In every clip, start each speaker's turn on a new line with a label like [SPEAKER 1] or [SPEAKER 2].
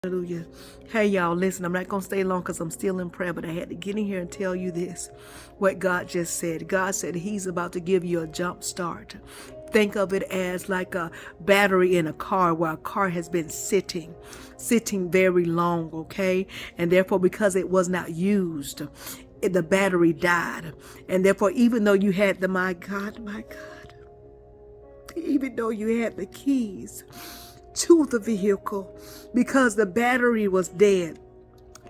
[SPEAKER 1] Hallelujah. Hey, y'all, listen, I'm not going to stay long because I'm still in prayer, but I had to get in here and tell you this, what God just said. God said he's about to give you a jump start. Think of it as like a battery in a car where a car has been sitting very long, okay? And therefore, because it was not used, the battery died. And therefore, even though you had the, my God, even though you had the keys to the vehicle, because the battery was dead,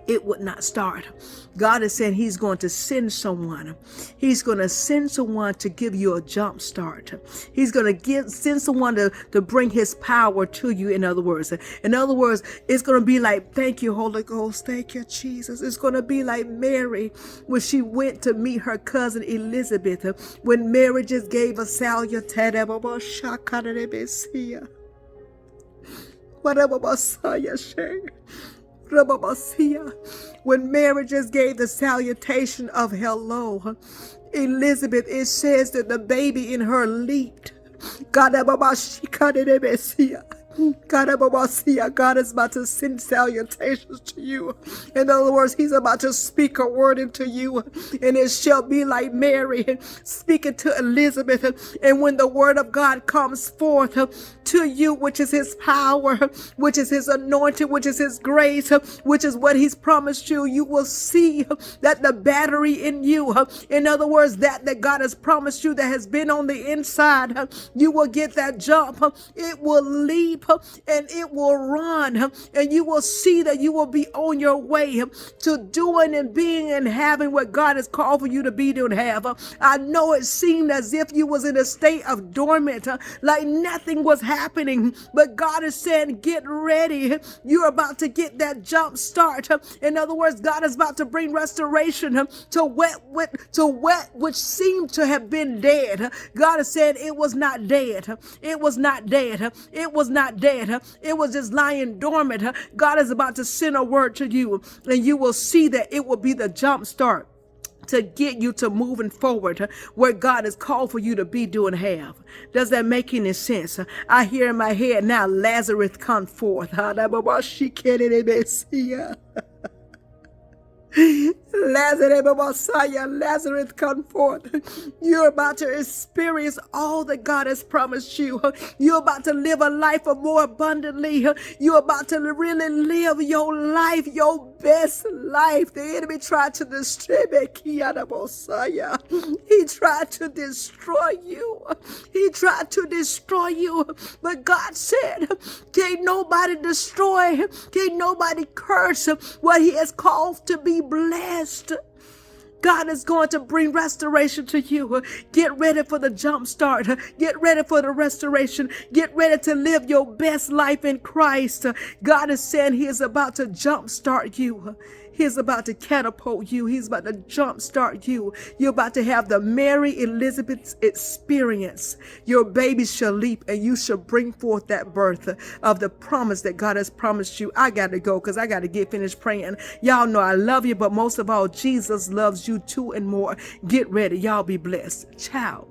[SPEAKER 1] it would not start. God is saying he's going to send someone. He's going to send someone to give you a jump start. He's going to send someone to bring his power to you, in other words. In other words, it's going to be like, thank you, Holy Ghost. Thank you, Jesus. It's going to be like Mary when she went to meet her cousin Elizabeth. When Mary just gave a salutation. When Mary just gave the salutation of hello, Elizabeth, it says that the baby in her leaped. God is about to send salutations to you. In other words, he's about to speak a word into you, and it shall be like Mary speaking to Elizabeth. And when the word of God comes forth to you, which is his power, which is his anointing, which is his grace, which is what he's promised you, you will see that the battery in you, in other words, that God has promised you that has been on the inside, you will get that jump. It will leap and it will run, and you will see that you will be on your way to doing and being and having what God has called for you to be, do, and have. I know it seemed as if you was in a state of dormant, like nothing was happening, but God is saying, get ready. You're about to get that jump start. In other words, God is about to bring restoration to what which seemed to have been dead. God has said it was not dead. It was not dead. It was not dead. It was just lying dormant. God is about to send a word to you, and you will see that it will be the jump start to get you to moving forward where God has called for you to be, do, and have. Does that make any sense? I hear in my head now, Lazarus come forth. Lazarus, come forth. You're about to experience all that God has promised you. You're about to live a life of more abundantly. You're about to really live your life, your best life. The enemy tried to destroy He tried to destroy you. He tried to destroy you. But God said, can't nobody destroy, can't nobody curse what he has called to be blessed. God is going to bring restoration to you. Get ready for the jump start. Get ready for the restoration. Get ready to live your best life in Christ. God is saying he is about to jump start you. He's about to catapult you. He's about to jumpstart you. You're about to have the Mary Elizabeth experience. Your baby shall leap, and you shall bring forth that birth of the promise that God has promised you. I got to go because I got to get finished praying. Y'all know I love you, but most of all, Jesus loves you too and more. Get ready. Y'all be blessed. Ciao.